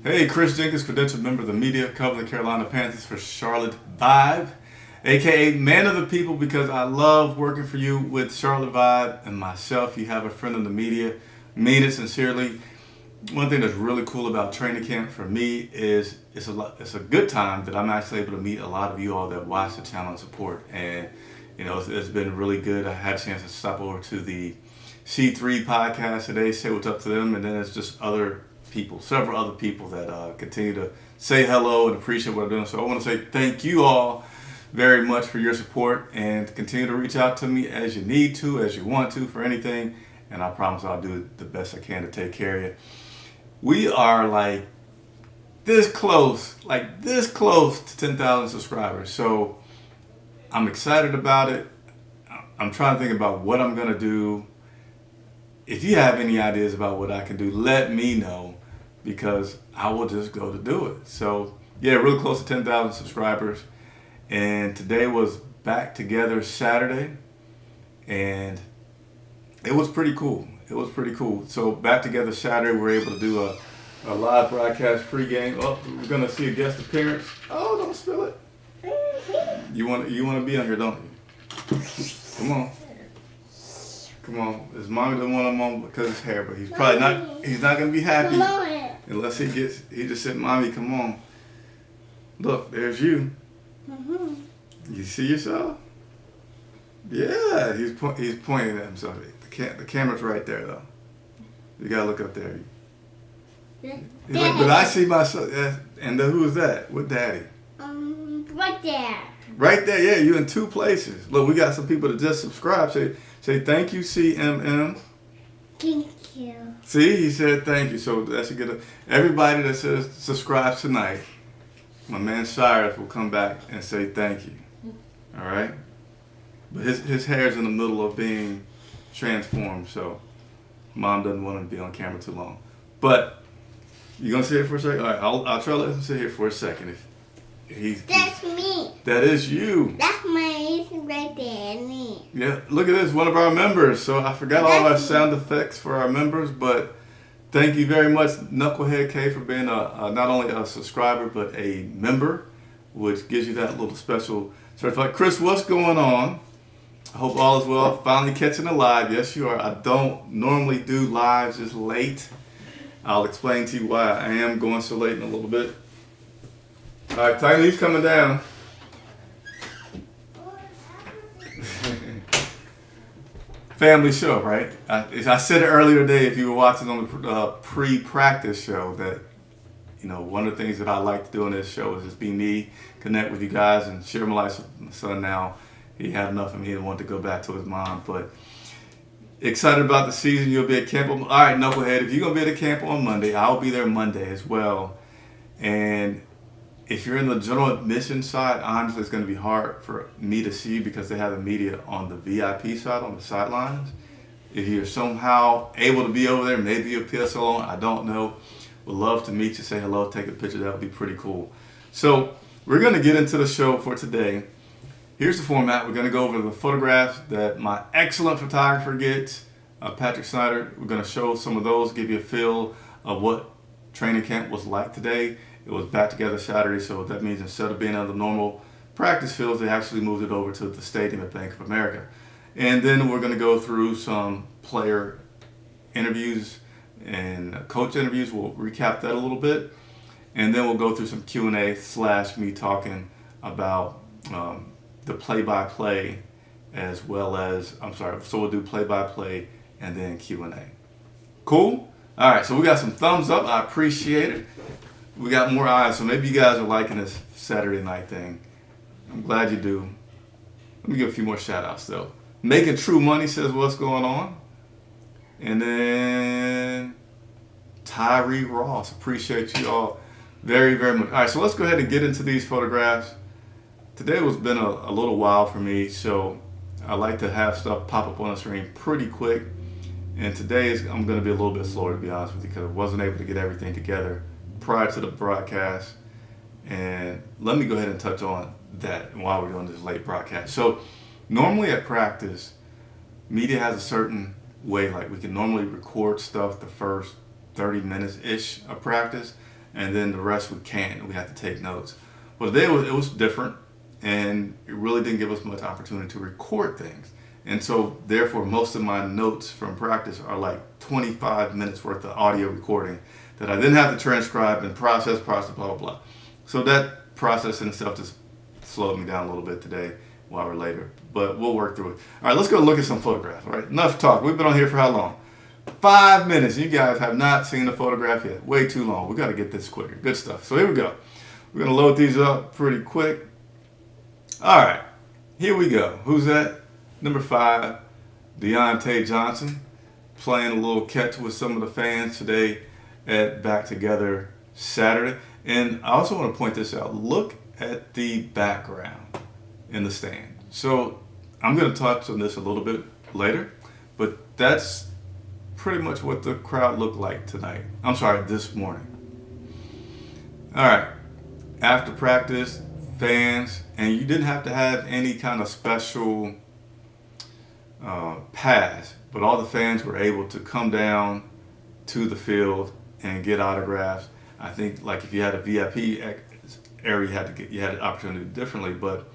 Hey, Chris Jenkins, credentialed member of the media, covering the Carolina Panthers for Charlotte Vibe, aka Man of the People, because I love working for you with Charlotte Vibe and myself. You have a friend in the media, mean it sincerely. One thing that's really cool about training camp for me is it's a good time that I'm actually able to meet a lot of you all that watch the channel and support. And it's been really good. I had a chance to stop over to the C3 podcast today, say what's up to them, and then it's just other people, several other people that continue to say hello and appreciate what I'm doing. So I want to say thank you all very much for your support, and continue to reach out to me as you need to, as you want to, for anything. And I promise I'll do the best I can to take care of you. We are like this close to 10,000 subscribers. So I'm excited about it. I'm trying to think about what I'm going to do. If you have any ideas about what I can do, let me know, because I will just go to do it. So yeah, really close to 10,000 subscribers. And today was Back Together Saturday. And it was pretty cool. So Back Together Saturday, we were able to do a live broadcast pregame. Oh, we're going to see a guest appearance. Oh, don't spill it. You want to be on here, don't you? Come on. Come on. His mommy doesn't want him on because of his hair, but he's probably not. He's not gonna be happy unless he just said, "Mommy, come on." Look, there's you. Mm-hmm. You see yourself? Yeah. He's pointing at himself. The camera's right there, though. You gotta look up there. He's like, but I see myself. And who is that? What daddy? Right there. Right there. Yeah, you in two places. Look, we got some people that just subscribe. Say thank you, CMM. Thank you. See, he said thank you. So that's a good. Everybody that says subscribes tonight, my man Cyrus will come back and say thank you. All right. But his hair's in the middle of being transformed, so mom doesn't want him to be on camera too long. But you gonna sit here for a second? All right, I'll try to let him sit here for a second. That's me. That is you. That's my right there, me. Yeah, look at this, one of our members. So I forgot all our sound effects for our members, but thank you very much, Knucklehead K, for being not only a subscriber but a member, which gives you that little special certificate. Chris, what's going on? I hope all is well. Finally catching a live. Yes, you are. I don't normally do lives this late. I'll explain to you why I am going so late in a little bit. All right, Tiny's coming down. Family show, right? I said it earlier today, if you were watching on the pre-practice show, that one of the things that I like to do on this show is just be me, connect with you guys, and share my life with my son now. He had enough of me and wanted to go back to his mom. But excited about the season. You'll be at camp. All right, Knucklehead, if you're going to be at the camp on Monday, I'll be there Monday as well. And if you're in the general admission side, honestly, it's going to be hard for me to see you because they have the media on the VIP side, on the sidelines. If you're somehow able to be over there, maybe you'll PSL on, I don't know. Would love to meet you, say hello, take a picture. That would be pretty cool. So we're going to get into the show for today. Here's the format. We're going to go over the photographs that my excellent photographer gets, Patrick Snyder. We're going to show some of those, give you a feel of what training camp was like today. It was Back Together Saturday, so that means instead of being on the normal practice fields, they actually moved it over to the stadium at Bank of America. And then we're going to go through some player interviews and coach interviews. We'll recap that a little bit. And then we'll go through some Q&A / me talking about the play-by-play as well as, so we'll do play-by-play and then Q&A. Cool? All right, so we got some thumbs up. I appreciate it. We got more eyes, so maybe you guys are liking this Saturday night thing. I'm glad you do. Let me give a few more shout outs though. Making True Money says what's going on. And then Tyree Ross, appreciate you all very, very much. All right, so let's go ahead and get into these photographs. Today has been a little while for me, so I like to have stuff pop up on the screen pretty quick. And today I'm going to be a little bit slower, to be honest with you, because I wasn't able to get everything together prior to the broadcast. And let me go ahead and touch on that while we're doing this late broadcast. So normally at practice, media has a certain way, like we can normally record stuff the first 30 minutes-ish of practice. and then the rest we can't. We have to take notes. But today it was different, and it really didn't give us much opportunity to record things. And so, therefore, most of my notes from practice are like 25 minutes worth of audio recording that I then have to transcribe and process, blah, blah, blah. So that process in itself just slowed me down a little bit today while we're later. But we'll work through it. All right, let's go look at some photographs. All right, enough talk. We've been on here for how long? 5 minutes. You guys have not seen the photograph yet. Way too long. We got to get this quicker. Good stuff. So here we go. We're going to load these up pretty quick. All right, here we go. Who's that? Number 5, Deontay Johnson, playing a little catch with some of the fans today at Back Together Saturday. And I also want to point this out. Look at the background in the stand. So I'm going to touch on this a little bit later, but that's pretty much what the crowd looked like tonight. I'm sorry, this morning. All right. After practice, fans, and you didn't have to have any kind of special pass, but all the fans were able to come down to the field and get autographs. I think like if you had a VIP area, you had an opportunity differently. But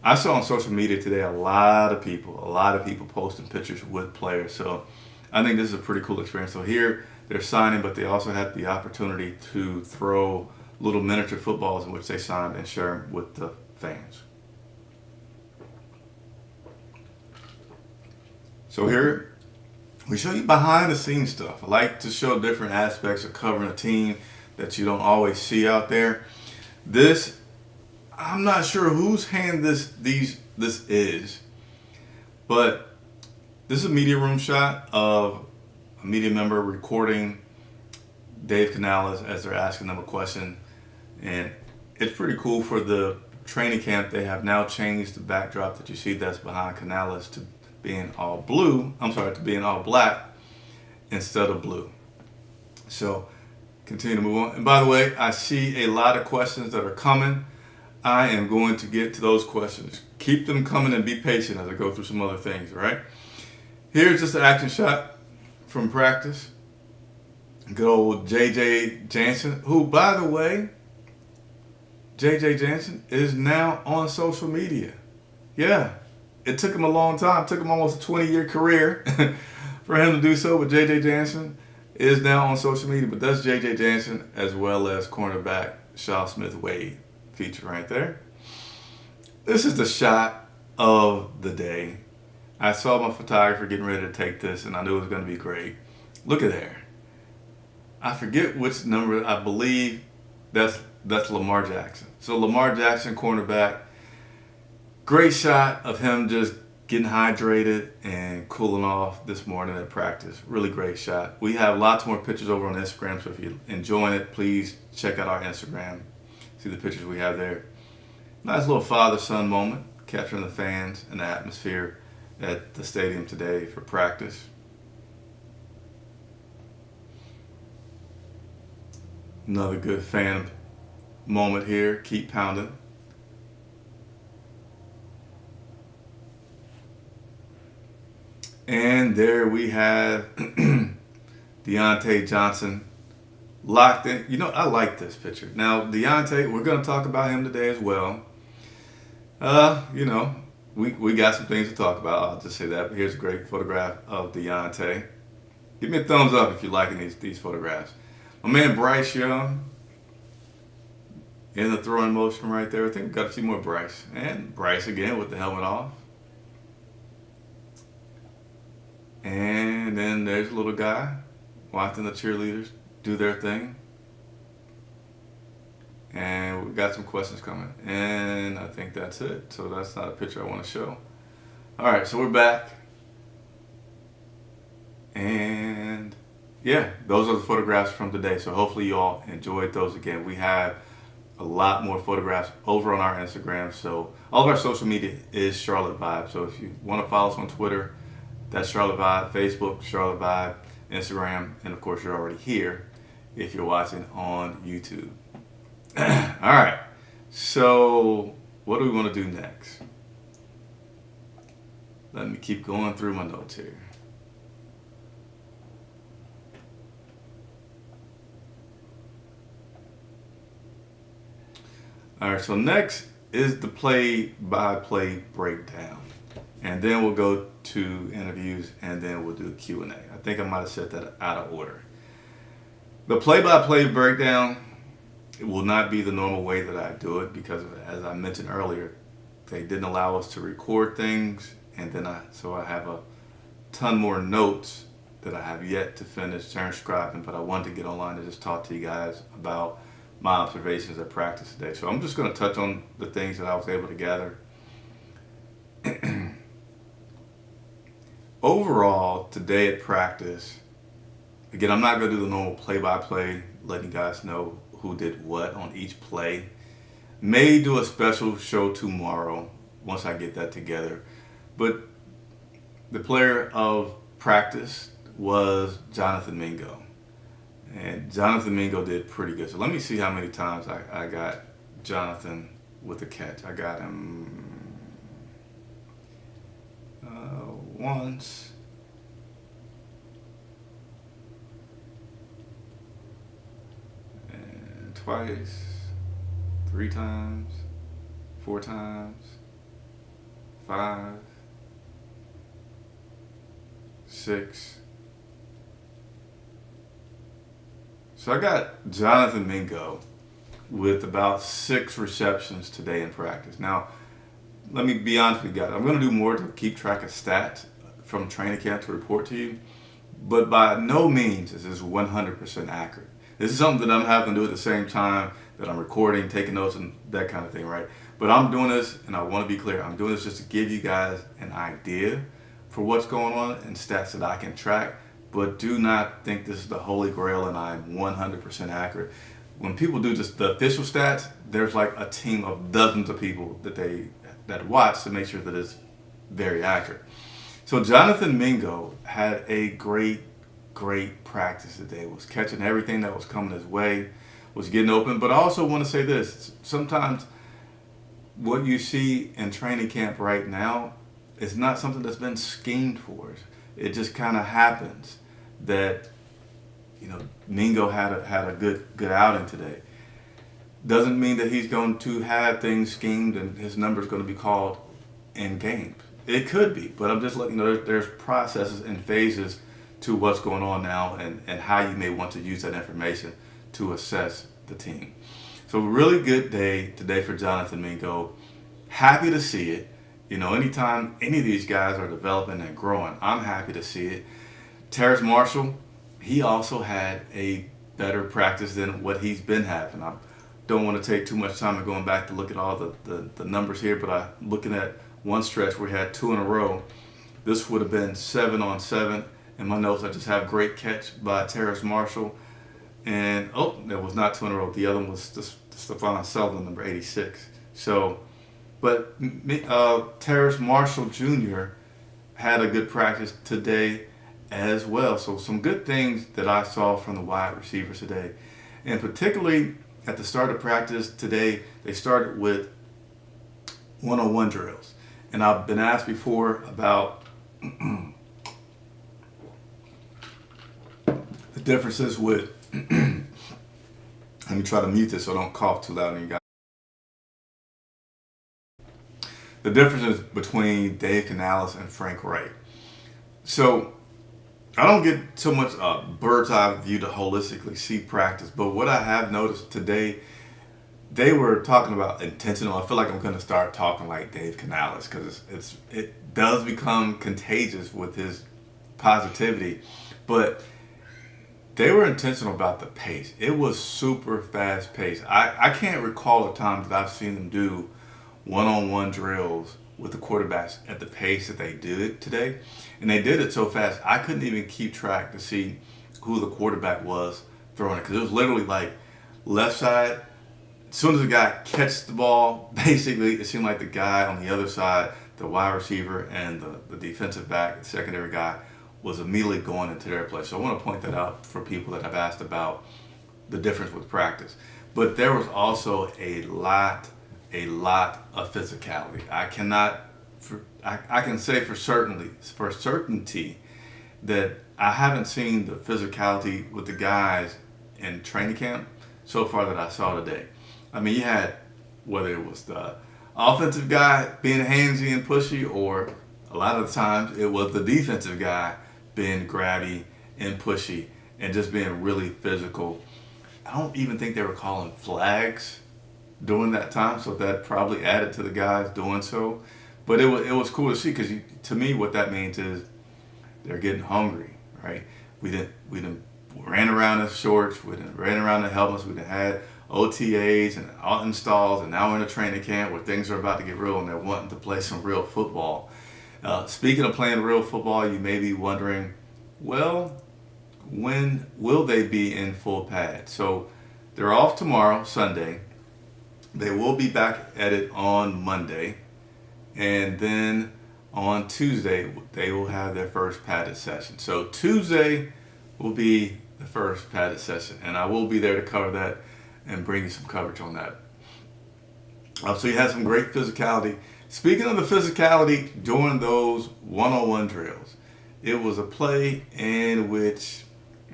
I saw on social media today a lot of people posting pictures with players. So I think this is a pretty cool experience. So here they're signing, but they also had the opportunity to throw little miniature footballs in which they signed and share them with the fans. So here we show you behind the scenes stuff. I like to show different aspects of covering a team that you don't always see out there. This, I'm not sure whose hand this is, but this is a media room shot of a media member recording Dave Canales as they're asking them a question. And it's pretty cool. For the training camp, they have now changed the backdrop that you see that's behind Canales to being all black instead of blue. So continue to move on. And by the way, I see a lot of questions that are coming. I am going to get to those questions. Keep them coming and be patient as I go through some other things, all right? Here's just an action shot from practice. Good old JJ Jansen, who, by the way, JJ Jansen is now on social media. Yeah, it took him a long time. It took him almost a 20-year career for him to do so, but JJ Jansen is now on social media. But that's JJ Jansen as well as cornerback Shaw Smith-Wade featured right there. This is the shot of the day. I saw my photographer getting ready to take this, and I knew it was going to be great. Look at there. I forget which number. I believe that's Lamar Jackson. So Lamar Jackson, cornerback. Great shot of him just getting hydrated and cooling off this morning at practice. Really great shot. We have lots more pictures over on Instagram, so if you're enjoying it, please check out our Instagram. See the pictures we have there. Nice little father-son moment, capturing the fans and the atmosphere at the stadium today for practice. Another good fan moment here. Keep pounding. And there we have Deontay Johnson locked in. You know, I like this picture. Now, Deontay, we're going to talk about him today as well. We got some things to talk about. I'll just say that. But here's a great photograph of Deontay. Give me a thumbs up if you're liking these photographs. My man Bryce Young in the throwing motion right there. I think we've got a few more Bryce. And Bryce again with the helmet off. And then there's a little guy watching the cheerleaders do their thing. And we've got some questions coming. And I think that's it. So that's not a picture I want to show. All right, so we're back. And yeah, those are the photographs from today. So hopefully you all enjoyed those. Again, we have a lot more photographs over on our Instagram. So all of our social media is Charlotte Vibe. So if you want to follow us on Twitter, that's Charlotte Vibe, Facebook, Charlotte Vibe, Instagram, and of course you're already here if you're watching on YouTube. All right, so what do we want to do next? Let me keep going through my notes here. All right, so next is the play-by-play breakdown. And then we'll go to interviews, and then we'll do Q&A. I think I might have set that out of order. The play-by-play breakdown, it will not be the normal way that I do it because, as I mentioned earlier, they didn't allow us to record things, and then so I have a ton more notes that I have yet to finish transcribing, but I wanted to get online and just talk to you guys about my observations at practice today. So I'm just going to touch on the things that I was able to gather. Overall, today at practice, again, I'm not going to do the normal play-by-play, letting you guys know who did what on each play. May do a special show tomorrow once I get that together. But the player of practice was Jonathan Mingo. And Jonathan Mingo did pretty good. So let me see how many times I got Jonathan with a catch. I got him once. And twice. 3 times. 4 times. 5. 6. So I got Jonathan Mingo with about 6 receptions today in practice. Now, let me be honest with you guys. I'm going to do more to keep track of stats from training camp to report to you, but by no means is this 100% accurate. This is something that I'm having to do at the same time that I'm recording, taking notes, and that kind of thing, right? But I'm doing this, and I want to be clear, I'm doing this just to give you guys an idea for what's going on and stats that I can track. But do not think this is the holy grail and I'm 100% accurate. When people do just the official stats, there's like a team of dozens of people that watch to make sure that it's very accurate. So Jonathan Mingo had a great practice today. Was catching everything that was coming his way, was getting open. But I also want to say this: sometimes what you see in training camp right now is not something that's been schemed for. It just kind of happens that, you know, Mingo had a good outing today. Doesn't mean that he's going to have things schemed and his number's going to be called in game. It could be, but I'm just letting you know there's processes and phases to what's going on now and how you may want to use that information to assess the team. So really good day today for Jonathan Mingo. Happy to see it. You know, anytime any of these guys are developing and growing, I'm happy to see it. Terrace Marshall, he also had a better practice than what he's been having. I don't want to take too much time and going back to look at all the numbers here, but I'm looking at one stretch where he had 2 in a row. This would have been 7 on 7. In my notes, I just have great catch by Terrace Marshall. And, that was not 2 in a row. The other one was Stephon Sullivan, number 86. So, but Terrace Marshall Jr. had a good practice today as well. So some good things that I saw from the wide receivers today. And particularly at the start of practice today, they started with one-on-one drills. And I've been asked before about the differences with, let me try to mute this so I don't cough too loud on you guys. The differences between Dave Canales and Frank Wright. So I don't get so much bird's eye view to holistically see practice, but what I have noticed today, they were talking about intentional. I feel like I'm going to start talking like Dave Canales because it does become contagious with his positivity, but they were intentional about the pace. It was super fast paced. I can't recall a time that I've seen them do one-on-one drills with the quarterbacks at the pace that they did it today. And they did it so fast, I couldn't even keep track to see who the quarterback was throwing it. Because it was literally like left side. As soon as the guy catches the ball, basically it seemed like the guy on the other side, the wide receiver and the defensive back, the secondary guy, was immediately going into their place. So I want to point that out for people that have asked about the difference with practice. But there was also a lot of physicality. I can say for certainty that I haven't seen the physicality with the guys in training camp so far that I saw today. I mean, you had whether it was the offensive guy being handsy and pushy, or a lot of the times it was the defensive guy being grabby and pushy and just being really physical. I don't even think they were calling flags during that time, so that probably added to the guys doing so. But it was cool to see, because to me what that means is they're getting hungry, right? We didn't ran around in shorts, we didn't ran around in helmets, we didn't had OTAs and out installs, and now we're in a training camp where things are about to get real and they're wanting to play some real football. Speaking of playing real football, you may be wondering, well, when will they be in full pad? So they're off tomorrow, Sunday. They will be back at it on Monday. And then on Tuesday, they will have their first padded session. So Tuesday will be the first padded session. And I will be there to cover that and bring you some coverage on that. So you had some great physicality. Speaking of the physicality during those one-on-one drills, it was a play in which,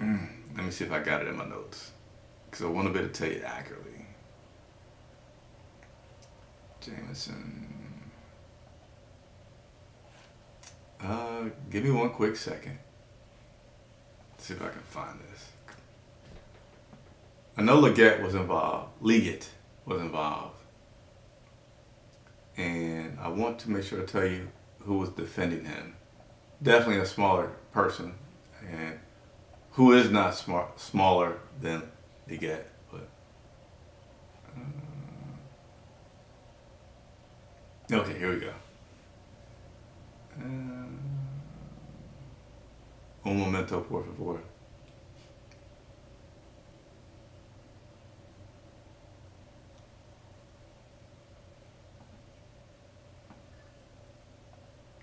let me see if I got it in my notes, because I want to be able to tell you accurately. Jameson. Give me one quick second. Let's see if I can find this. I know Leggett was involved. And I want to make sure to tell you who was defending him. Definitely a smaller person, and who is not smaller than Leggett. But okay, here we go. Un momento, por favor.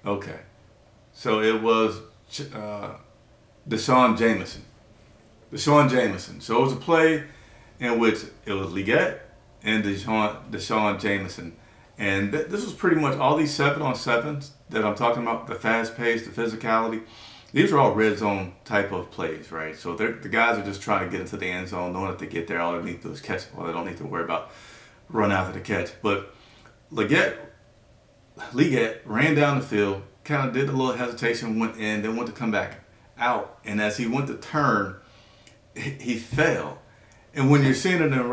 Okay, so it was Deshaun Jameson. So it was a play in which it was Leggett and Deshaun Jameson. And this was pretty much all these 7-on-7s that I'm talking about, the fast pace, the physicality. These are all red zone type of plays, right? So the guys are just trying to get into the end zone, knowing if they get there, all they need to do is catch it. Well, they don't need to worry about run after the catch. But Leggett ran down the field, kind of did a little hesitation, went in, then went to come back out. And as he went to turn, he fell. And when you're seeing it in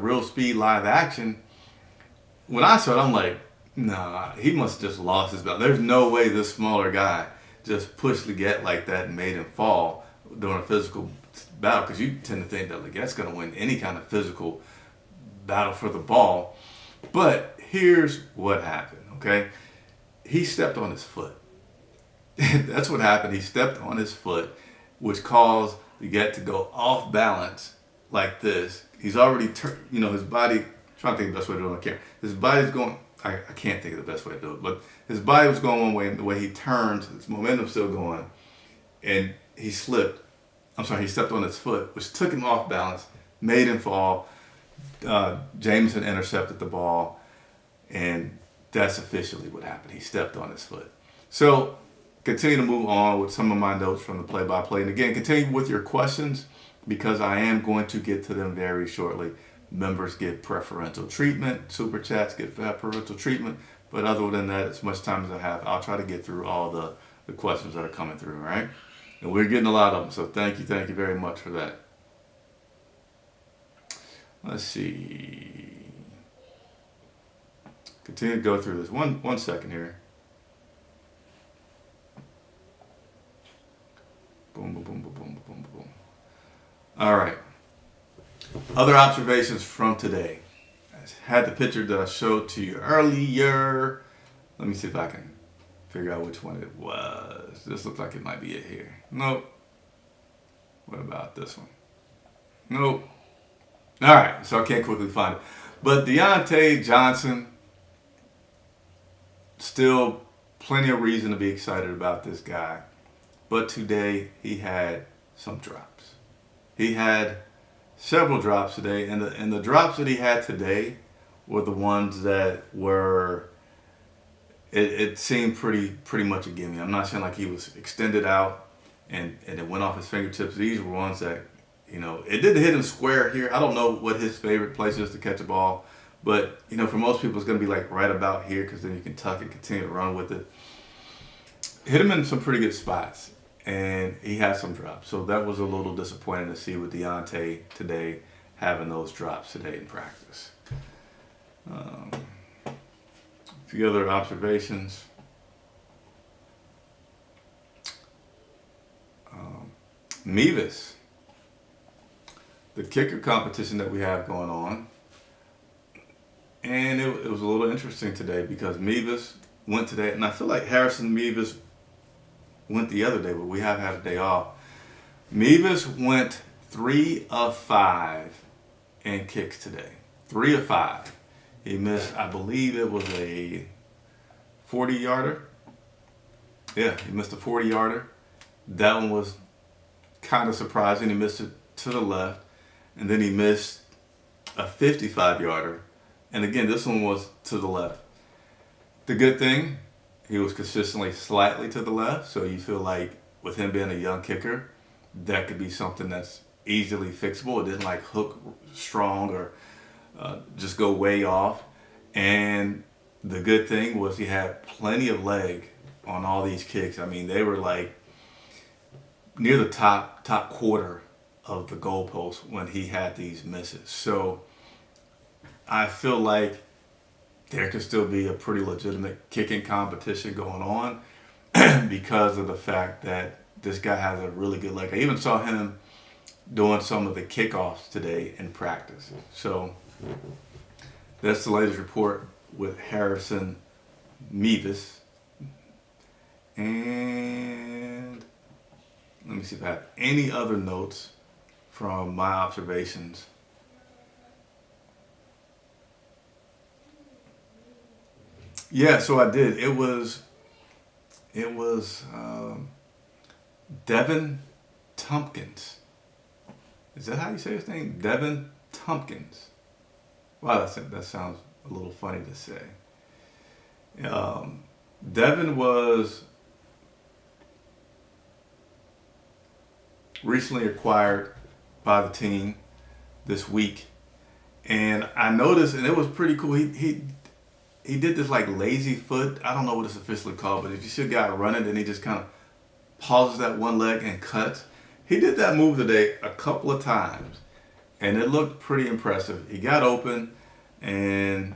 real speed, live action, when I saw it, I'm like, nah, he must have just lost his balance. There's no way this smaller guy just pushed Leggett like that and made him fall during a physical battle, because you tend to think that Leggett's going to win any kind of physical battle for the ball. But here's what happened, okay? He stepped on his foot. That's what happened. He stepped on his foot, which caused Leggett to go off balance like this. He's already his body, trying to think of the best way to do it on camera. His body's going, I can't think of the best way to do it, but his body was going one way, and the way he turned, his momentum's still going, and he stepped on his foot, which took him off balance, made him fall. Jameson intercepted the ball, and that's officially what happened. He stepped on his foot. So continue to move on with some of my notes from the play-by-play. And again, continue with your questions, because I am going to get to them very shortly. Members get preferential treatment. Super Chats get preferential treatment. But other than that, as much time as I have, I'll try to get through all the questions that are coming through, all right? And we're getting a lot of them, so thank you very much for that. Let's see. Continue to go through this. One second here. Boom, boom, boom, boom, boom, boom, boom. All right. Other observations from today. I had the picture that I showed to you earlier. Let me see if I can figure out which one it was. This looks like it might be it here. Nope. What about this one? Nope. All right, so I can't quickly find it. But Deontay Johnson, still plenty of reason to be excited about this guy. But today he had some drops. He had several drops today, and the drops that he had today were the ones that were, it seemed pretty much a gimme. I'm not saying like he was extended out and it went off his fingertips. These were ones that You know, it didn't hit him square here. I don't know what his favorite place is to catch a ball, but you know, for most people, it's going to be like right about here because then you can tuck it, continue to run with it. Hit him in some pretty good spots, and he had some drops. So that was a little disappointing to see with Deontay today having those drops today in practice. A few other observations. Mevis, the kicker competition that we have going on, and it was a little interesting today because Mevis went today, and I feel like Harrison Mevis went the other day, but we have had a day off. Mevis went 3 of 5 in kicks today. 3 of 5. He missed, I believe it was a 40-yarder. Yeah, he missed a 40-yarder. That one was kind of surprising. He missed it to the left. And then he missed a 55-yarder. And again, this one was to the left. The good thing, he was consistently slightly to the left. So you feel like with him being a young kicker, that could be something that's easily fixable. It didn't like hook strong or just go way off. And the good thing was he had plenty of leg on all these kicks. I mean, they were like near the top quarter of the goalpost when he had these misses. So I feel like there could still be a pretty legitimate kicking competition going on because of the fact that this guy has a really good leg. I even saw him doing some of the kickoffs today in practice. So that's the latest report with Harrison Mevis. And let me see if I have any other notes from my observations. Yeah, so I did. It was Devin Tompkins. Is that how you say his name? Devin Tompkins. Wow, that sounds a little funny to say. Devin was recently acquired by the team this week, and I noticed, and it was pretty cool. He did this like lazy foot. I don't know what it's officially called, but if you see a guy running and he just kind of pauses that one leg and cuts, he did that move today a couple of times, and it looked pretty impressive. He got open, and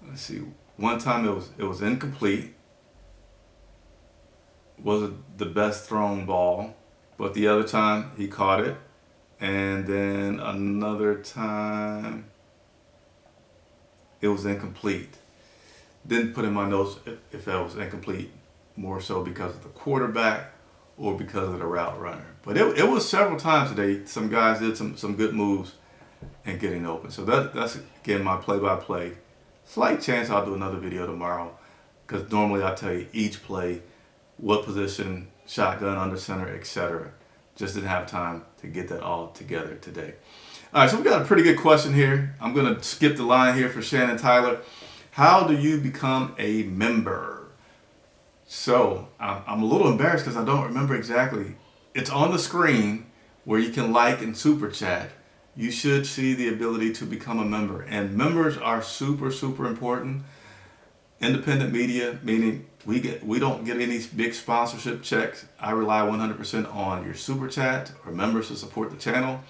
let's see, one time it was incomplete. Wasn't the best thrown ball, but the other time he caught it, and then another time it was incomplete. Didn't put in my notes if that was incomplete, more so because of the quarterback or because of the route runner. But it was several times today. Some guys did some good moves and getting open. So that's again my play-by-play. Slight chance I'll do another video tomorrow because normally I tell you each play, what position, shotgun, under center, etc. Just didn't have time to get that all together today. All right, so we got a pretty good question here. I'm going to skip the line here for Shannon Tyler. How do you become a member? So I'm a little embarrassed because I don't remember exactly. It's on the screen where you can like and super chat. You should see the ability to become a member. And members are super, super important. Independent media, meaning we don't get any big sponsorship checks. I rely 100% on your super chat or members to support the channel.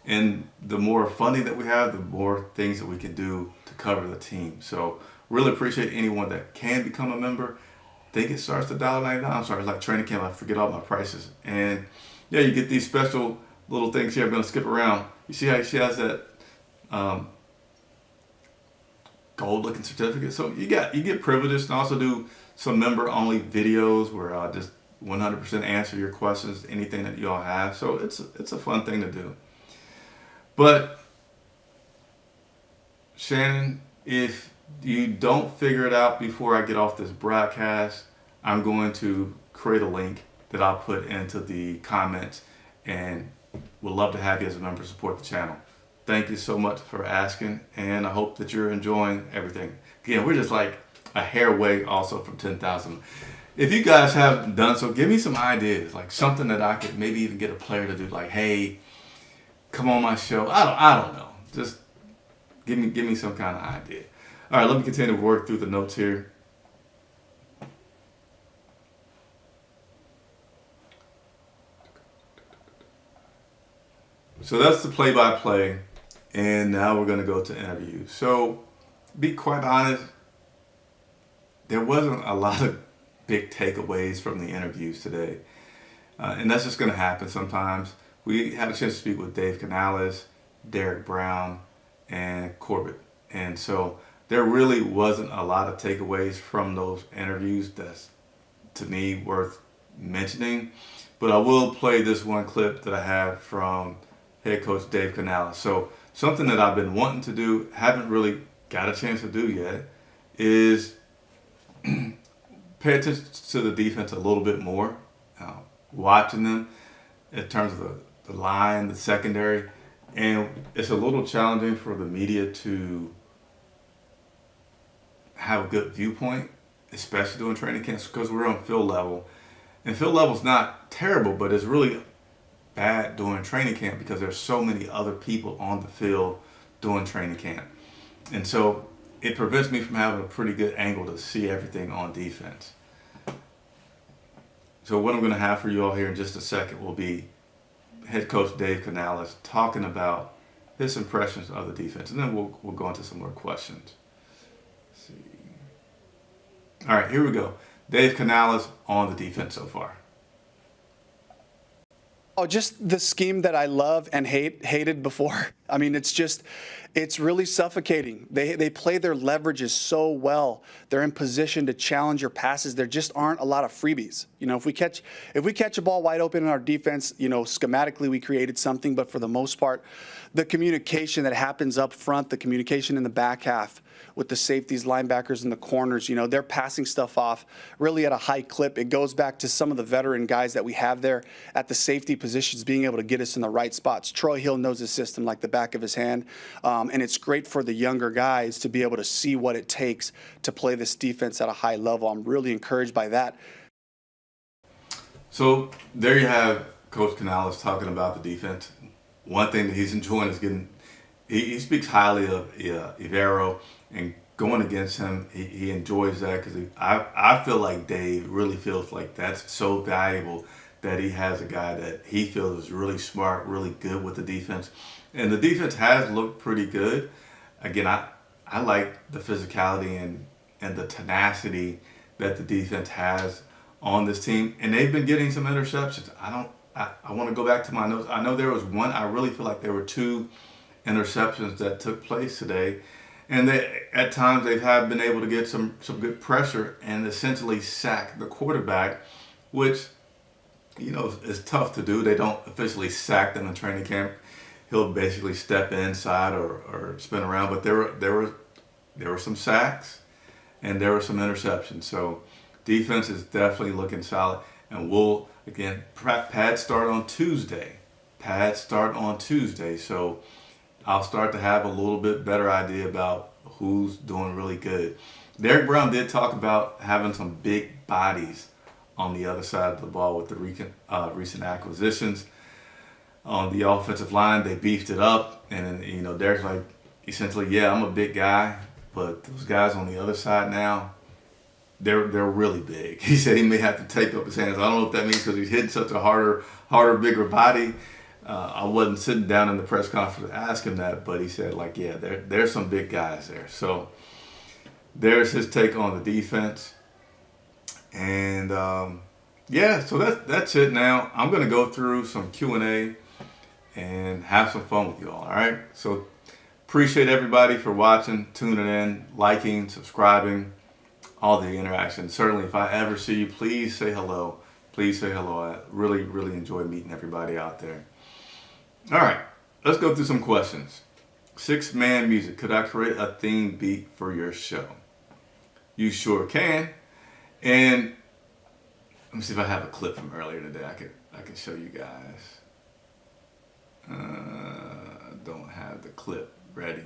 And the more funding that we have, the more things that we can do to cover the team. So really appreciate anyone that can become a member. I think it starts at $1.99. I'm sorry, it's like training camp. I forget all my prices. And yeah, you get these special little things here. I'm going to skip around. You see how she has that gold looking certificate. So you get privileged, and also do some member only videos where I'll just 100% answer your questions, anything that you all have. So it's a fun thing to do. But Shannon, if you don't figure it out before I get off this broadcast, I'm going to create a link that I'll put into the comments, and would love to have you as a member support the channel. Thank you so much for asking, and I hope that you're enjoying everything. Again, we're just like a hair away also from 10,000. if you guys haven't done so, give me some ideas, like something that I could maybe even get a player to do. Like, hey, come on my show. I don't know. Just give me some kind of idea. All right, let me continue to work through the notes here. So that's the play-by-play, and now we're going to go to interviews. So, be quite honest, there wasn't a lot of big takeaways from the interviews today, and that's just going to happen sometimes. We had a chance to speak with Dave Canales, Derek Brown, and Corbett, and so there really wasn't a lot of takeaways from those interviews that's, to me, worth mentioning. But I will play this one clip that I have from head coach Dave Canales. So something that I've been wanting to do, haven't really got a chance to do yet, is pay attention to the defense a little bit more, watching them in terms of the line, the secondary. And it's a little challenging for the media to have a good viewpoint, especially during training camps, because we're on field level. And field level's not terrible, but it's really bad during training camp because there's so many other people on the field during training camp. And so it prevents me from having a pretty good angle to see everything on defense. So what I'm going to have for you all here in just a second will be head coach Dave Canales talking about his impressions of the defense. And then we'll go into some more questions. Let's see. All right, here we go. Dave Canales on the defense so far. Oh, just the scheme that I love and hated before. I mean, it's really suffocating. They play their leverages so well. They're in position to challenge your passes. There just aren't a lot of freebies. You know, if we catch a ball wide open in our defense, you know, schematically we created something, but for the most part, the communication that happens up front, the communication in the back half with the safeties, linebackers, and the corners, you know, they're passing stuff off really at a high clip. It goes back to some of the veteran guys that we have there at the safety positions being able to get us in the right spots. Troy Hill knows his system like the back of his hand, and it's great for the younger guys to be able to see what it takes to play this defense at a high level. I'm really encouraged by that. So there you have Coach Canales talking about the defense. One thing that he's enjoying is he speaks highly of Ivero, and going against him, he enjoys that because I feel like Dave really feels like that's so valuable that he has a guy that he feels is really smart, really good with the defense. And the defense has looked pretty good. Again, I like the physicality and the tenacity that the defense has on this team. And they've been getting some interceptions. I want to go back to my notes. I know there was one. I really feel like there were two interceptions that took place today. And at times they have been able to get some good pressure and essentially sack the quarterback, which, you know, is tough to do. They don't officially sack them in training camp. He'll basically step inside or spin around. But there were some sacks and there were some interceptions. So defense is definitely looking solid. And we'll, again, pads start on Tuesday. So I'll start to have a little bit better idea about who's doing really good. Derek Brown did talk about having some big bodies on the other side of the ball with the recent acquisitions. On the offensive line, they beefed it up. And, you know, Derek's like, essentially, yeah, I'm a big guy, but those guys on the other side now, they're really big. He said he may have to tape up his hands. I don't know what that means because he's hitting such a harder, bigger body. I wasn't sitting down in the press conference to ask him that, but he said, like, yeah, there's some big guys there. So there's his take on the defense. And, yeah, so that's it now. I'm going to go through some Q&A and have some fun with you all right? So appreciate everybody for watching, tuning in, liking, subscribing, all the interaction. Certainly, if I ever see you, please say hello. Please say hello. I really, really enjoy meeting everybody out there. All right, let's go through some questions. 6-man music. Could I create a theme beat for your show? You sure can. And let me see if I have a clip from earlier today. I can show you guys. Don't have the clip ready.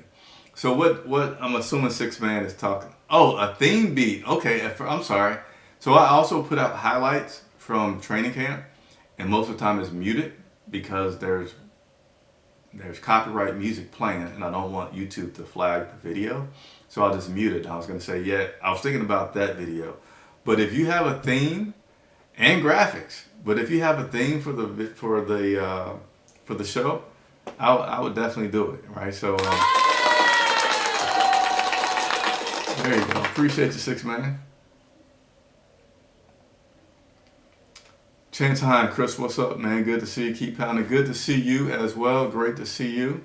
So what I'm assuming 6-man is talking. Oh, a theme beat. Okay, I'm sorry. So I also put out highlights from training camp, and most of the time it's muted because there's copyright music playing, and I don't want YouTube to flag the video, so I'll just mute it. I was going to say, yeah, I was thinking about that video, but if you have a theme and graphics, but if you have a theme for the show, I would definitely do it, right? So there you go. Appreciate you, 6-man. Chance Hine, Chris, what's up, man? Good to see you. Keep pounding. Good to see you as well. Great to see you.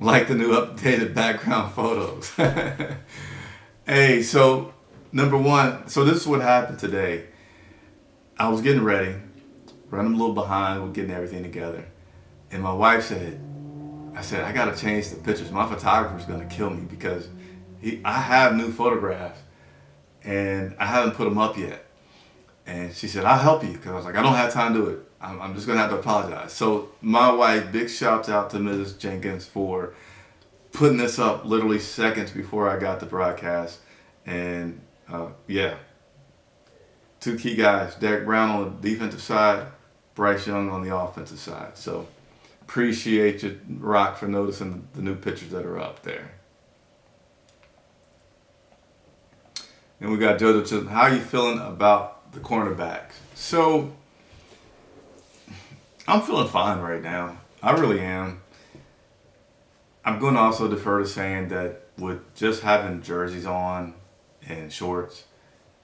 Like the new updated background photos. Hey, so number one, so this is what happened today. I was getting ready, running a little behind with getting everything together. And my wife said, I got to change the pictures. My photographer's going to kill me because I have new photographs and I haven't put them up yet. And she said, I'll help you, because I was like, I don't have time to do it. I'm just going to have to apologize. So my wife, big shouts out to Mrs. Jenkins for putting this up literally seconds before I got the broadcast. And yeah, two key guys, Derek Brown on the defensive side, Bryce Young on the offensive side. So appreciate you, Rock, for noticing the new pictures that are up there. And we got JoJo Chisholm. How are you feeling about the cornerbacks? So I'm feeling fine right now. I really am. I'm going to also defer to saying that with just having jerseys on and shorts,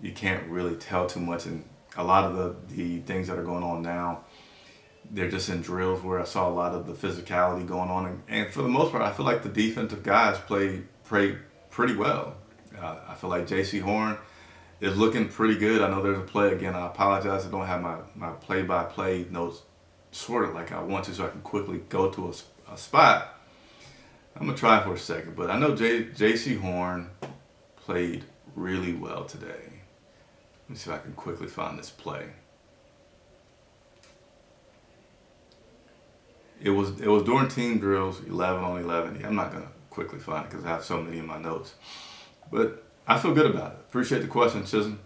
you can't really tell too much. And a lot of the things that are going on now, they're just in drills where I saw a lot of the physicality going on. And for the most part, I feel like the defensive guys played pretty well. I feel like J.C. Horn is looking pretty good. I know there's a play again. I apologize. I don't have my play-by-play notes sorted like I want to, so I can quickly go to a spot. I'm going to try for a second, but I know J.C. Horn played really well today. Let me see if I can quickly find this play. It was during team drills, 11 on 11. Yeah, I'm not going to quickly find it because I have so many in my notes. But I feel good about it. Appreciate the question, Chisholm.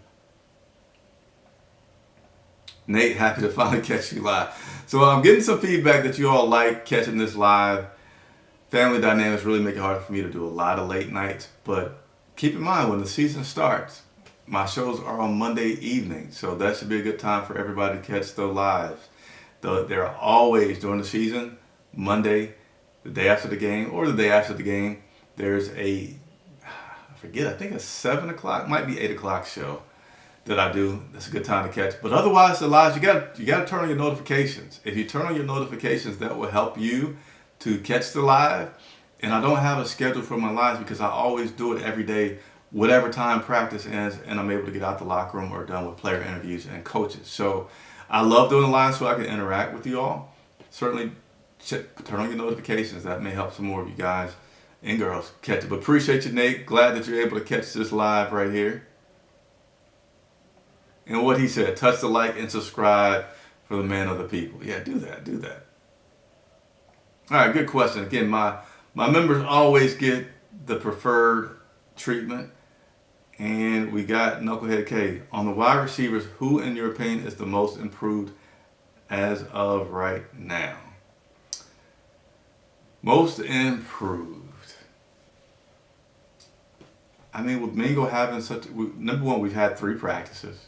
Nate, happy to finally catch you live. So I'm getting some feedback that you all like catching this live. Family dynamics really make it hard for me to do a lot of late nights. But keep in mind, when the season starts, my shows are on Monday evening. So that should be a good time for everybody to catch the lives. They're always, during the season, Monday, the day after the game, or the day after the game, there's I think it's 7 o'clock, might be 8 o'clock show that I do. That's a good time to catch. But otherwise, the lives, you got to turn on your notifications. If you turn on your notifications, that will help you to catch the live. And I don't have a schedule for my lives because I always do it every day, whatever time practice ends, and I'm able to get out the locker room or done with player interviews and coaches. So I love doing the live so I can interact with you all. Certainly turn on your notifications. That may help some more of you guys and girls catch it. But appreciate you, Nate. Glad that you're able to catch this live right here. And what he said, touch the like and subscribe for the man of the people. Yeah, do that. All right, good question. Again, my members always get the preferred treatment. And we got Knucklehead K. On the wide receivers, who in your opinion is the most improved as of right now? Most improved. I mean, with Mingo having number one, we've had 3 practices.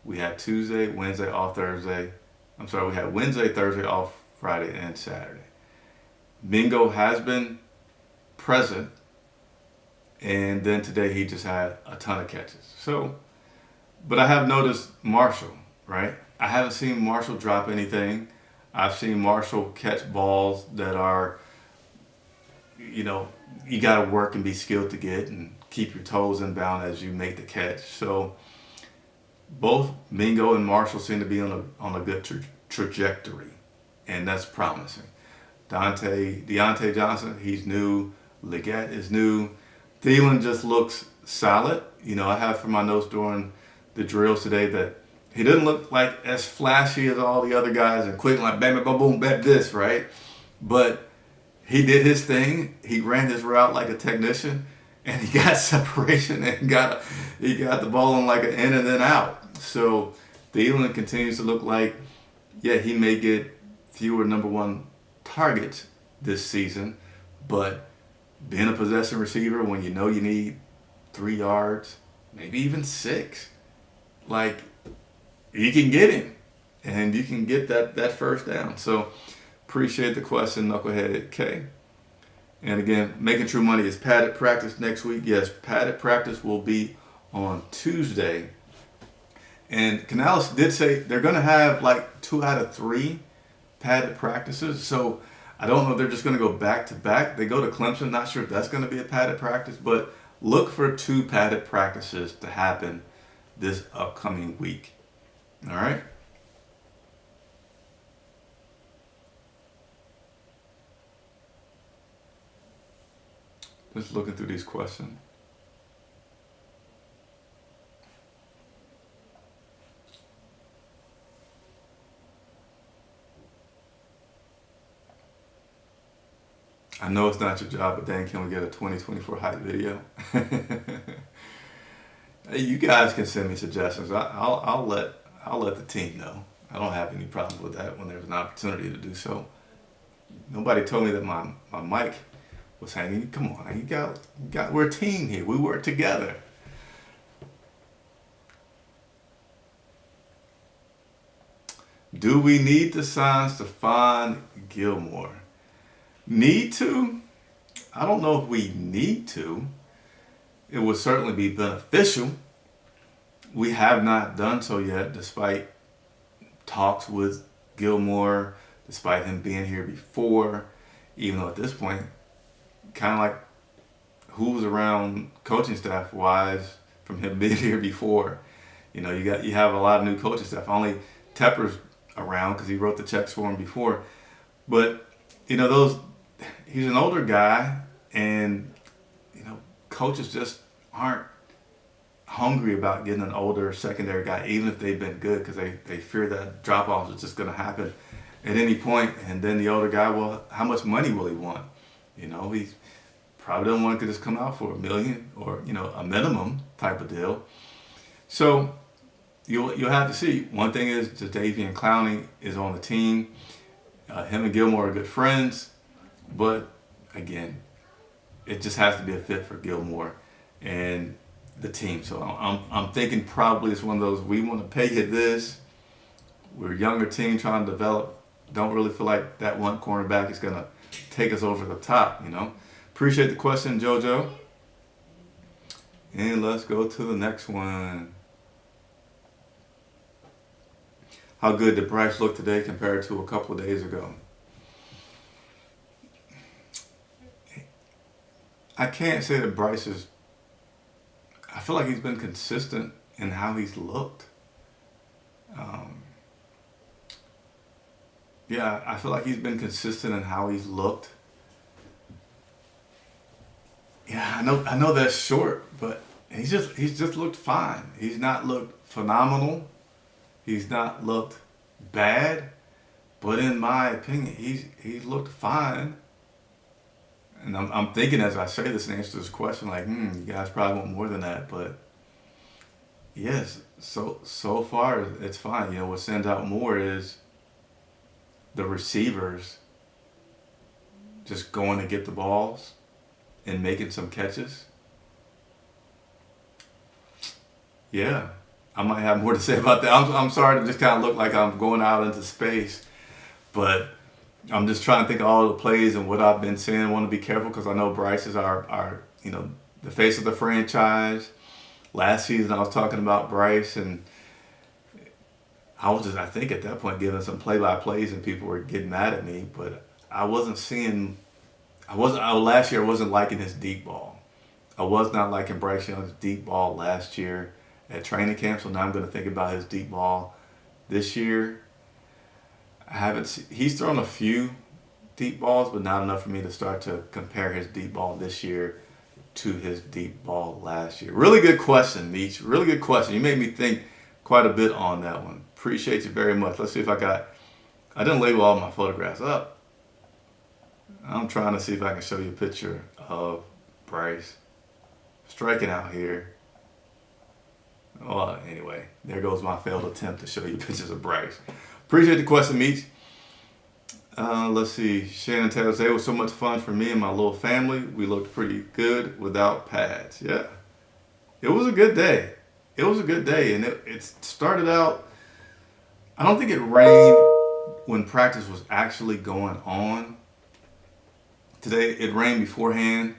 We had Tuesday, Wednesday, off Thursday. We had Wednesday, Thursday, off Friday, and Saturday. Mingo has been present, and then today he just had a ton of catches. So, but I have noticed Marshall, right? I haven't seen Marshall drop anything. I've seen Marshall catch balls that are, you got to work and be skilled to get and keep your toes in bound as you make the catch. So both Mingo and Marshall seem to be on a good trajectory, and that's promising. Deontay Johnson, he's new. Leggett is new. Thielen just looks solid. I have for my notes during the drills today that he didn't look like as flashy as all the other guys and quick, like bam, bam, boom, boom, bet this, right? But he did his thing. He ran his route like a technician, and he got separation and he got the ball in like an in and then out. So Thielen continues to look like, yeah, he may get fewer number one targets this season, but being a possession receiver when you know you need 3 yards, maybe even 6, like you can get him and you can get that first down. So appreciate the question, Knucklehead K. And again, Making True Money is padded practice next week. Yes, padded practice will be on Tuesday. And Canales did say they're going to have like 2 out of 3 padded practices. So I don't know if they're just going to go back to back. They go to Clemson. Not sure if that's going to be a padded practice, but look for 2 padded practices to happen this upcoming week. All right. Just looking through these questions. I know it's not your job, but dang, can we get a 2024 hype video? Hey, you guys can send me suggestions. I'll let the team know. I don't have any problem with that when there's an opportunity to do so. Nobody told me that my mic was hanging. Come on, we're a team here. We work together. Do we need to sign Stephon Gilmore? Need to? I don't know if we need to. It would certainly be beneficial. We have not done so yet, despite talks with Gilmore, despite him being here before, even though at this point, kind of like who was around coaching staff wise from him being here before. You know, you have a lot of new coaching staff. Only Tepper's around because he wrote the checks for him before. But, you know, he's an older guy, and, you know, coaches just aren't hungry about getting an older secondary guy, even if they've been good, because they fear that drop-off is just going to happen at any point. And then the older guy, well, how much money will he want? You know, he probably doesn't want to just come out for $1 million or, you know, a minimum type of deal. So you'll have to see. One thing is Jadeveon Clowney is on the team. Him and Gilmore are good friends. But again, it just has to be a fit for Gilmore and the team. So I'm thinking probably it's one of those, we want to pay you this. We're a younger team trying to develop. Don't really feel like that one cornerback is going to take us over the top, you know. Appreciate the question, JoJo. And let's go to the next one. How good did Bryce look today compared to a couple of days ago? I can't say that Bryce is... I feel like he's been consistent in how he's looked. Yeah, I feel like he's been consistent in how he's looked. Yeah, I know that's short, but he's just looked fine. He's not looked phenomenal. He's not looked bad, but in my opinion, he's looked fine. And I'm thinking as I say this and answer this question, like, you guys probably want more than that, but yes, so far it's fine. You know, what stands out more is the receivers just going to get the balls and making some catches. Yeah, I might have more to say about that. I'm sorry to just kind of look like I'm going out into space, but I'm just trying to think of all the plays and what I've been seeing. I want to be careful because I know Bryce is our you know, the face of the franchise. Last season I was talking about Bryce, and I was just, I think at that point, giving some play-by-plays and people were getting mad at me, but I wasn't seeing, last year I wasn't liking his deep ball. I was not liking Bryce Young's deep ball last year at training camp, so now I'm going to think about his deep ball this year. He's thrown a few deep balls, but not enough for me to start to compare his deep ball this year to his deep ball last year. Really good question, Meech. Really good question. You made me think quite a bit on that one. Appreciate you very much. Let's see if I didn't label all my photographs up. I'm trying to see if I can show you a picture of Bryce striking out here. Well, anyway, there goes my failed attempt to show you pictures of Bryce. Appreciate the question, Meach. Let's see. Shannon Taylor said, it was so much fun for me and my little family. We looked pretty good without pads. Yeah. It was a good day. It was a good day. And it started out, I don't think it rained when practice was actually going on. Today, it rained beforehand,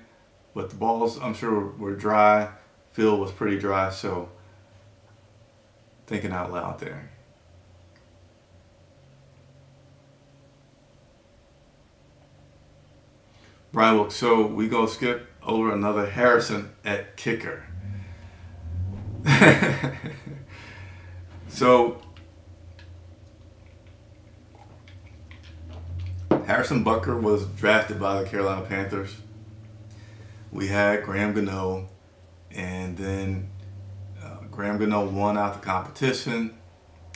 but the balls, I'm sure, were dry. Field was pretty dry, so thinking out loud there. Brian, look, so we go skip over another Harrison at kicker. So Harrison Butker was drafted by the Carolina Panthers. We had Graham Gano, and then Graham Gano won out the competition.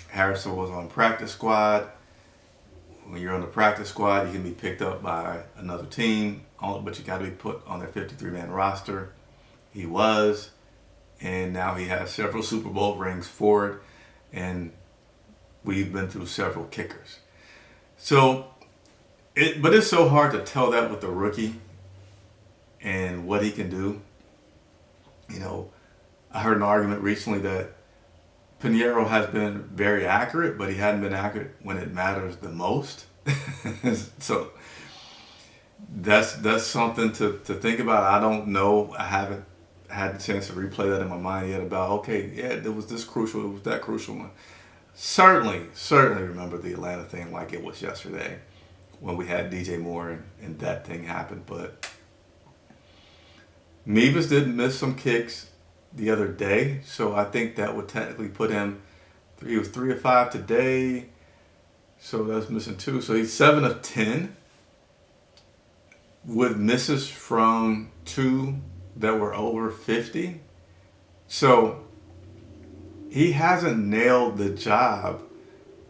Harrison was on practice squad. When you're on the practice squad, you can be picked up by another team, but you got to be put on their 53-man roster. He was, and now he has several Super Bowl rings for it, and we've been through several kickers. So, but it's so hard to tell that with the rookie and what he can do. You know, I heard an argument recently that Pinheiro has been very accurate, but he hadn't been accurate when it matters the most. So that's something to think about. I don't know. I haven't had the chance to replay that in my mind yet about, okay, yeah, it was this crucial, it was that crucial one. Certainly remember the Atlanta thing like it was yesterday when we had DJ Moore and that thing happened. But Mevis did miss some kicks the other day, so I think that would technically put him, he was 3 of 5 today, so that's missing 2, so he's 7 of 10 with misses from 2 that were over 50. So he hasn't nailed the job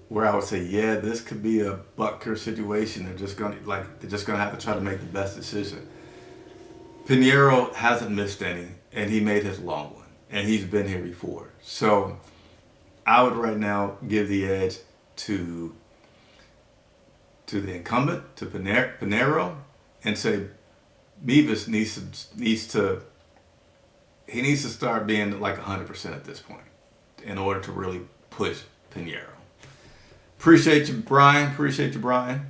where I would say, yeah, this could be a Butker situation. They're just gonna have to try to make the best decision. Pinheiro hasn't missed any, and he made his long one, and he's been here before. So I would right now give the edge to the incumbent, to Pinheiro, and say Mevis needs to start being like 100% at this point in order to really push Pinheiro. Appreciate you, Brian.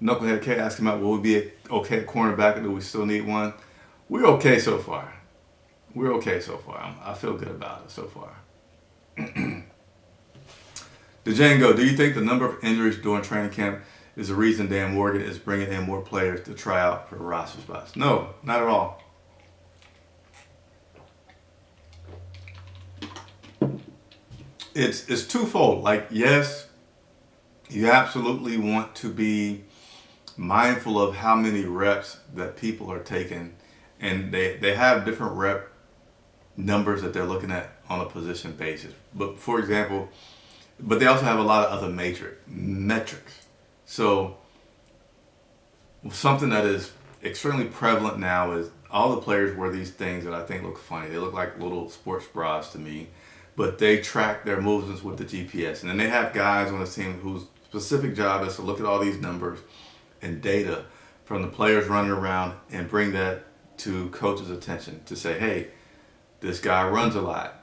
Knucklehead K asking about, will we be okay at cornerback, or do we still need one? We're okay so far. I feel good about it so far. Django, do you think the number of injuries during training camp is the reason Dan Morgan is bringing in more players to try out for roster spots? No, not at all. It's twofold. Like, yes, you absolutely want to be mindful of how many reps that people are taking, and they have different rep numbers that they're looking at on a position basis. But for example, but they also have a lot of other metrics. So something that is extremely prevalent now is all the players wear these things that I think look funny. They look like little sports bras to me, but they track their movements with the GPS. And then they have guys on the team whose specific job is to look at all these numbers and data from the players running around and bring that to coach's attention to say, hey, this guy runs a lot.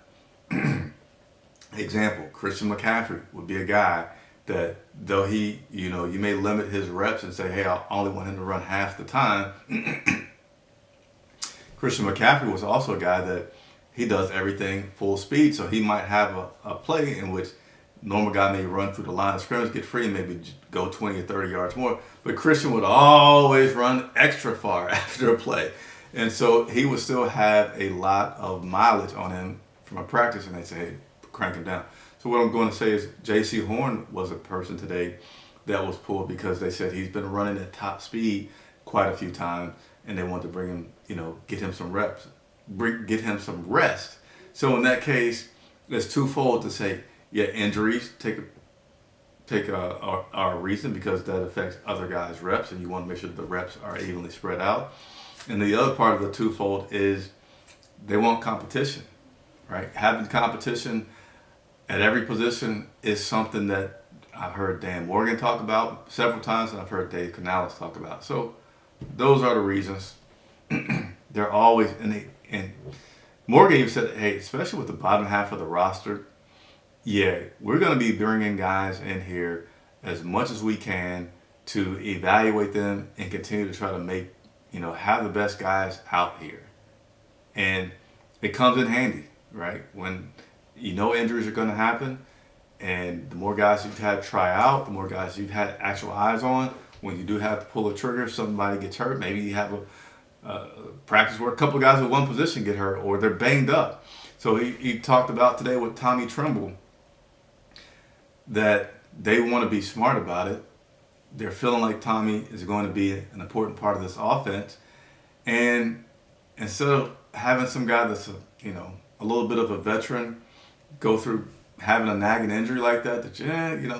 Example, Christian McCaffrey would be a guy that though he, you may limit his reps and say, hey, I only want him to run half the time. Christian McCaffrey was also a guy that he does everything full speed. So he might have a play in which normal guy may run through the line of scrimmage, get free, and maybe go 20 or 30 yards more. But Christian would always run extra far after a play. And so he would still have a lot of mileage on him from a practice, and they say, hey, crank him down. So what I'm going to say is J.C. Horn was a person today that was pulled because they said he's been running at top speed quite a few times, and they want to bring him, get him some reps, get him some rest. So in that case, it's twofold to say, yeah, injuries take take our reason because that affects other guys' reps, and you want to make sure that the reps are evenly spread out. And the other part of the twofold is they want competition, right? Having competition at every position is something that I've heard Dan Morgan talk about several times, and I've heard Dave Canales talk about. So those are the reasons. They're always, and Morgan even said, hey, especially with the bottom half of the roster, yeah, we're going to be bringing guys in here as much as we can to evaluate them and continue to try to make, have the best guys out here. And it comes in handy, right? When injuries are going to happen, and the more guys you've had try out, the more guys you've had actual eyes on, when you do have to pull a trigger, if somebody gets hurt, maybe you have a practice where a couple of guys at one position get hurt or they're banged up. So he talked about today with Tommy Tremble that they want to be smart about it. They're feeling like Tommy is going to be an important part of this offense. And instead of having some guy that's a little bit of a veteran go through having a nagging injury like that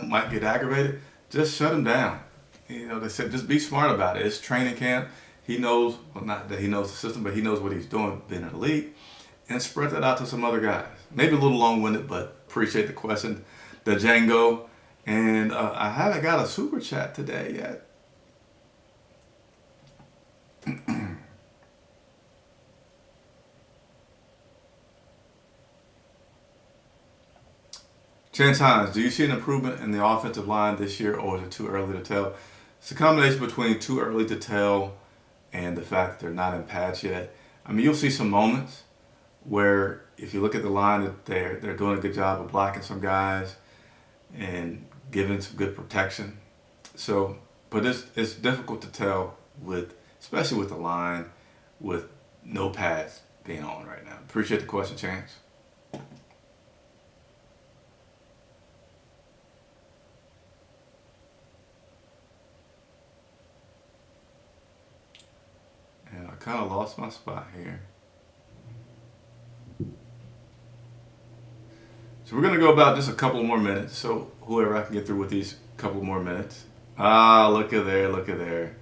might get aggravated, just shut him down. They said just be smart about it. It's training camp. He knows, well, not that he knows the system, but he knows what he's doing being in the league, and spread that out to some other guys. Maybe a little long-winded, but appreciate the question, the Django. And I haven't got a super chat today yet. Chance Hines, do you see an improvement in the offensive line this year, or is it too early to tell? It's a combination between too early to tell and the fact that they're not in pads yet. I mean, you'll see some moments where if you look at the line, that they're doing a good job of blocking some guys and giving some good protection. So, but it's difficult to tell especially with the line with no pads being on right now. Appreciate the question, Chance. And I kind of lost my spot here. So we're going to go about just a couple more minutes. So whoever I can get through with these couple more minutes. Look at there.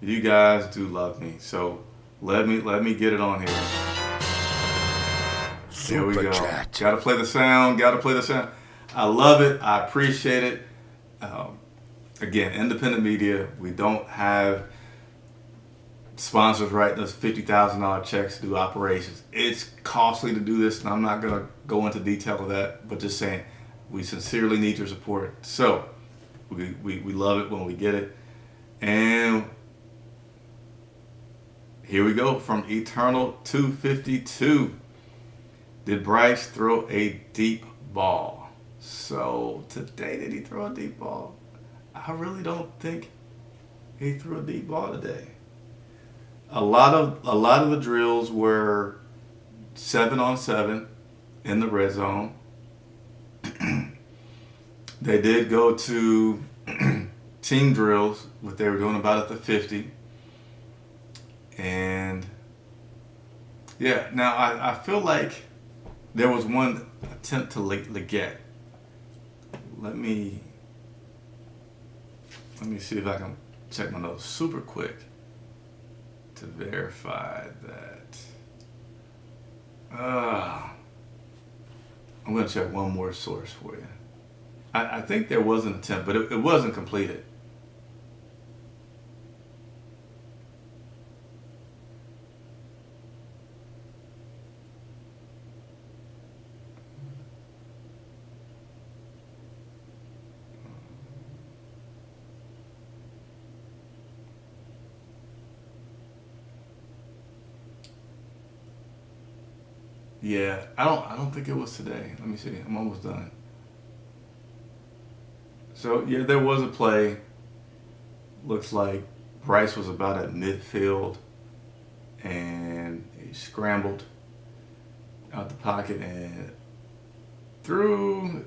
You guys do love me. So let me get it on here. There we go. Got to play the sound. I love it. I appreciate it. Again, independent media. We don't have sponsors writing us $50,000 checks to do operations. It's costly to do this, and I'm not going to go into detail of that, but just saying we sincerely need your support. So we love it when we get it. And here we go from Eternal 252. Did Bryce throw a deep ball? So today, did he throw a deep ball? I really don't think he threw a deep ball today. A lot of the drills were 7-on-7 in the red zone. They did go to team drills, what they were doing about at the 50. And yeah, now I feel like there was one attempt to Leggett. Let me see if I can check my notes super quick to verify that. I'm going to check one more source for you. I think there was an attempt, but it wasn't completed. Yeah, I don't think it was today. Let me see. I'm almost done. So yeah, there was a play. Looks like Bryce was about at midfield, and he scrambled out the pocket and threw,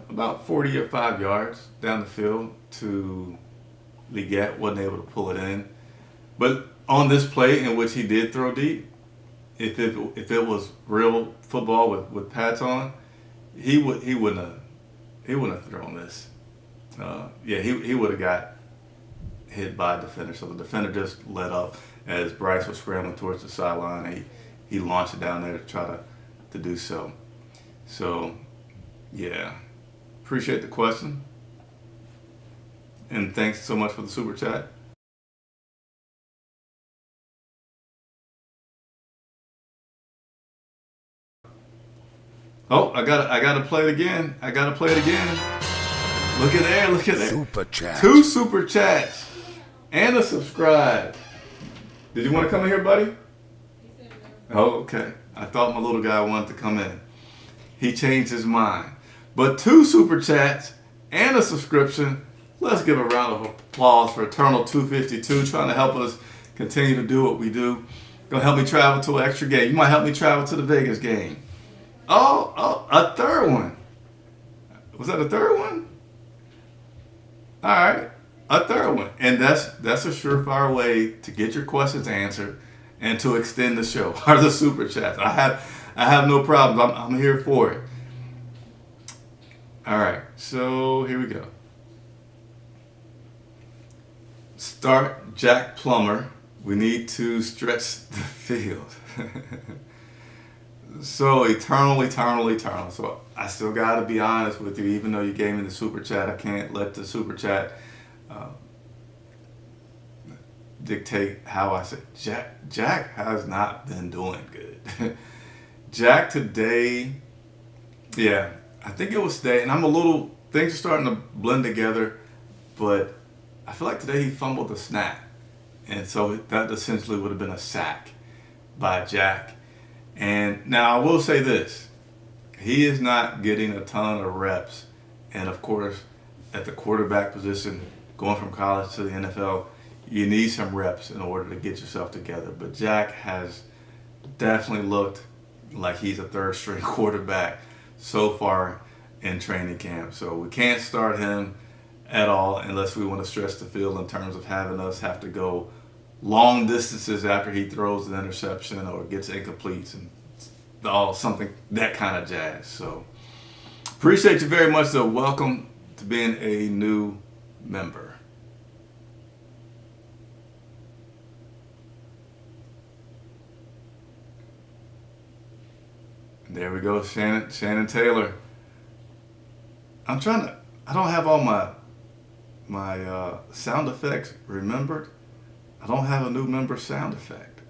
about 40 or 5 yards down the field to Leggett. Wasn't able to pull it in. But on this play in which he did throw deep, if it was real football with pads on, he wouldn't have thrown this. Yeah, he would have got hit by a defender. So the defender just let up as Bryce was scrambling towards the sideline. He launched it down there to try to do so. So, yeah. Appreciate the question. And thanks so much for the super chat. Oh, I gotta play it again. I gotta play it again. Look at there, look at there. Super chat. 2 super chats and a subscribe. Did you want to come in here, buddy? Oh, okay. I thought my little guy wanted to come in. He changed his mind. But 2 super chats and a subscription. Let's give a round of applause for Eternal 252 trying to help us continue to do what we do. Gonna help me travel to an extra game. You might help me travel to the Vegas game. Oh, a third one. Was that a third one? All right, a third one. And that's a surefire way to get your questions answered and to extend the show. Are the super chats. I have no problems. I'm here for it. All right, so here we go. Start Jack Plummer. We need to stretch the field. So eternal. So I still got to be honest with you. Even though you gave me the super chat, I can't let the super chat dictate how I say. Jack has not been doing good. Jack today, yeah, I think it was today, and things are starting to blend together, but I feel like today he fumbled the snap. And so that essentially would have been a sack by Jack. And now I will say this, he is not getting a ton of reps. And of course, at the quarterback position, going from college to the NFL, you need some reps in order to get yourself together. But Jack has definitely looked like he's a third string quarterback so far in training camp. So we can't start him at all unless we want to stretch the field in terms of having us have to go long distances after he throws an interception or gets incompletes and something, that kind of jazz. So appreciate you very much, though. Welcome to being a new member. There we go, Shannon Taylor. I don't have all my sound effects remembered. I don't have a new member sound effect.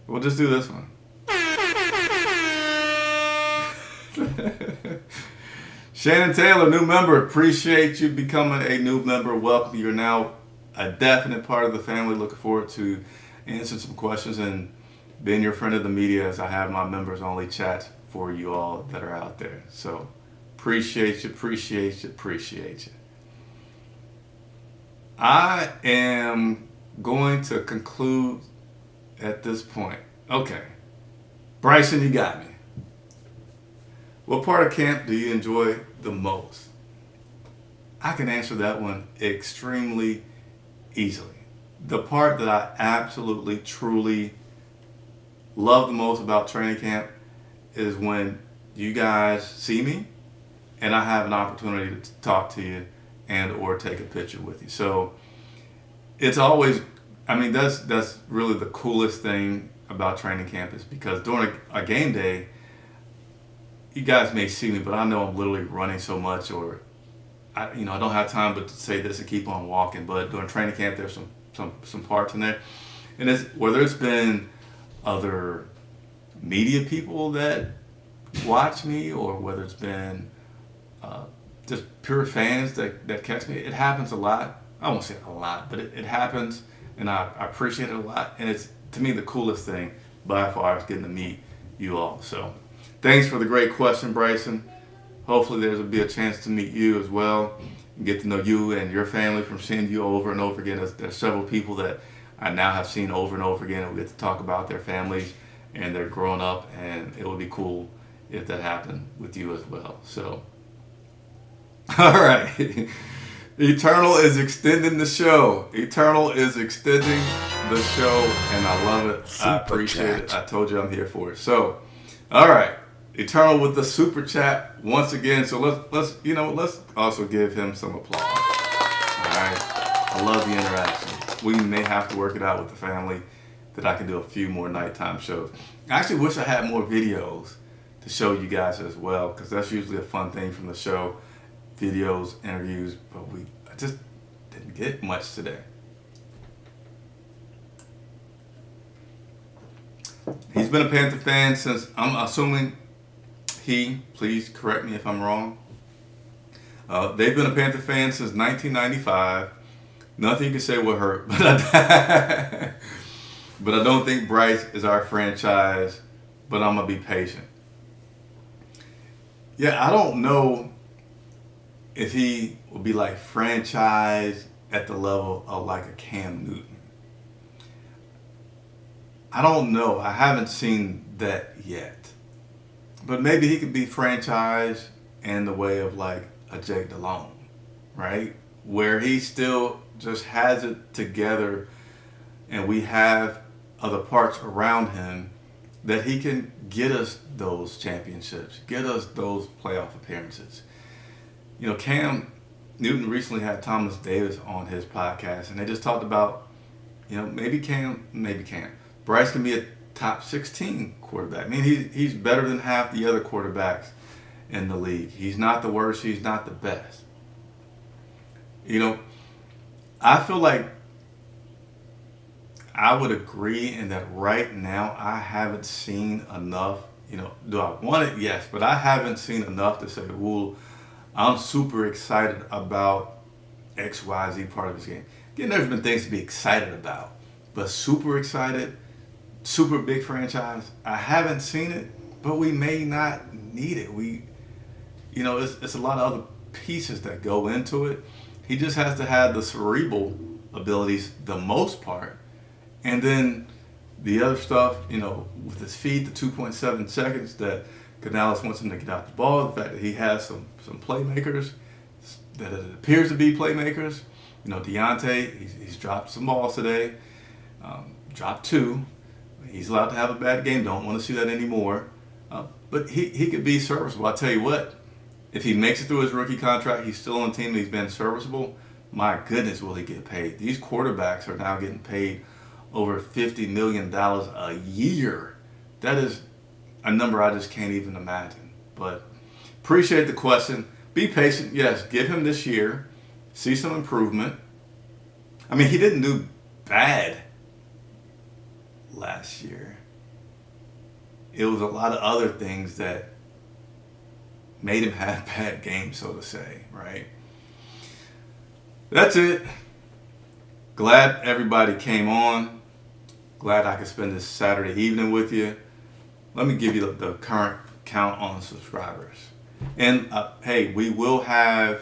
We'll just do this one. Shannon Taylor, new member. Appreciate you becoming a new member. Welcome. You're now a definite part of the family. Looking forward to answering some questions and being your friend of the media as I have my members only chats for you all that are out there. So appreciate you. I am going to conclude at this point. Okay. Bryson, you got me. What part of camp do you enjoy the most? I can answer that one extremely easily. The part that I absolutely, truly love the most about training camp is when you guys see me and I have an opportunity to talk to you and or take a picture with you. So it's always, that's really the coolest thing about training camp is because during a game day, you guys may see me, but I know I'm literally running so much or I don't have time but to say this and keep on walking. But during training camp, there's some parts in there. And whether it's been other media people that watch me or whether it's been just pure fans that catch me, it happens a lot. I won't say a lot, but it happens, and I appreciate it a lot. And it's, to me, the coolest thing by far is getting to meet you all. So thanks for the great question, Bryson. Hopefully there'll be a chance to meet you as well and get to know you and your family from seeing you over and over again. There's several people that I now have seen over and over again, and we get to talk about their families and they're growing up, and it would be cool if that happened with you as well. So, all right. Eternal is extending the show. Eternal is extending the show, and I love it. I appreciate it. I told you I'm here for it. So, all right. Eternal with the super chat once again. So let's also give him some applause. All right. I love the interaction. We may have to work it out with the family that I can do a few more nighttime shows. I actually wish I had more videos to show you guys as well, because that's usually a fun thing from the show. Videos, interviews, but I just didn't get much today. He's been a Panther fan since, I'm assuming please correct me if I'm wrong. They've been a Panther fan since 1995. Nothing you can say will hurt, but I don't think Bryce is our franchise, but I'm going to be patient. Yeah, I don't know if he will be like franchise at the level of like a Cam Newton. I don't know. I haven't seen that yet. But maybe he could be franchise in the way of like a Jake Delhomme, right? Where he still just has it together and we have other parts around him that he can get us those championships, get us those playoff appearances. You know, Cam Newton recently had Thomas Davis on his podcast, and they just talked about, you know, maybe Cam. Bryce can be a top 16 quarterback. I mean, he's better than half the other quarterbacks in the league. He's not the worst. He's not the best. You know, I feel like I would agree in that right now I haven't seen enough. You know, do I want it? Yes, but I haven't seen enough to say, well, I'm super excited about X, Y, Z part of this game. Again, there's been things to be excited about, but super excited, super big franchise, I haven't seen it, but we may not need it. It's a lot of other pieces that go into it. He just has to have the cerebral abilities, the most part, and then the other stuff, you know, with his feet, the 2.7 seconds that Canales wants him to get out the ball, the fact that he has some playmakers, that it appears to be playmakers. You know, Deontay, he's dropped some balls today, dropped 2. He's allowed to have a bad game. Don't want to see that anymore. But he could be serviceable. I'll tell you what, if he makes it through his rookie contract, he's still on the team, he's been serviceable, my goodness, will he get paid. These quarterbacks are now getting paid over $50 million a year. That is a number I just can't even imagine. But appreciate the question. Be patient. Yes, give him this year. See some improvement. I mean, he didn't do bad last year. It was a lot of other things that made him have bad games, so to say, right? That's it. Glad everybody came on. Glad I could spend this Saturday evening with you. Let me give you the current count on subscribers. And hey, we will have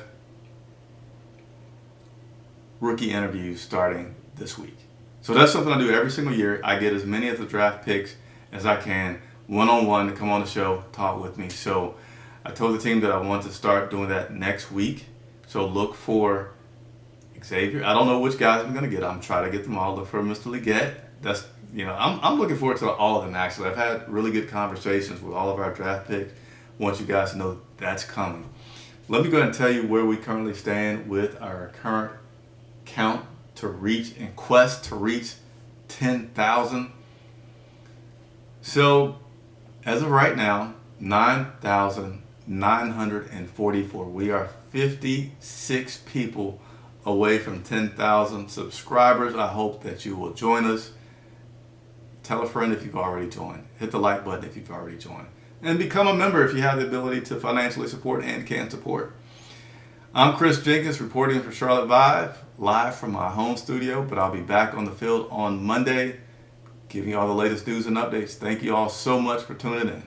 rookie interviews starting this week. So that's something I do every single year. I get as many of the draft picks as I can, one-on-one, to come on the show, talk with me. So I told the team that I want to start doing that next week. So look for Xavier. I don't know which guys I'm going to get. I'm trying to get them all. Look for Mr. Leggett. That's, you know, I'm looking forward to all of them, actually. I've had really good conversations with all of our draft picks. I want you guys to know that's coming. Let me go ahead and tell you where we currently stand with our current count to reach and quest to reach 10,000. So as of right now, 9,944. We are 56 people away from 10,000 subscribers. I hope that you will join us. Tell a friend if you've already joined. Hit the like button if you've already joined. And become a member if you have the ability to financially support and can support. I'm Chris Jenkins, reporting for Charlotte Vive, live from my home studio, but I'll be back on the field on Monday, giving you all the latest news and updates. Thank you all so much for tuning in.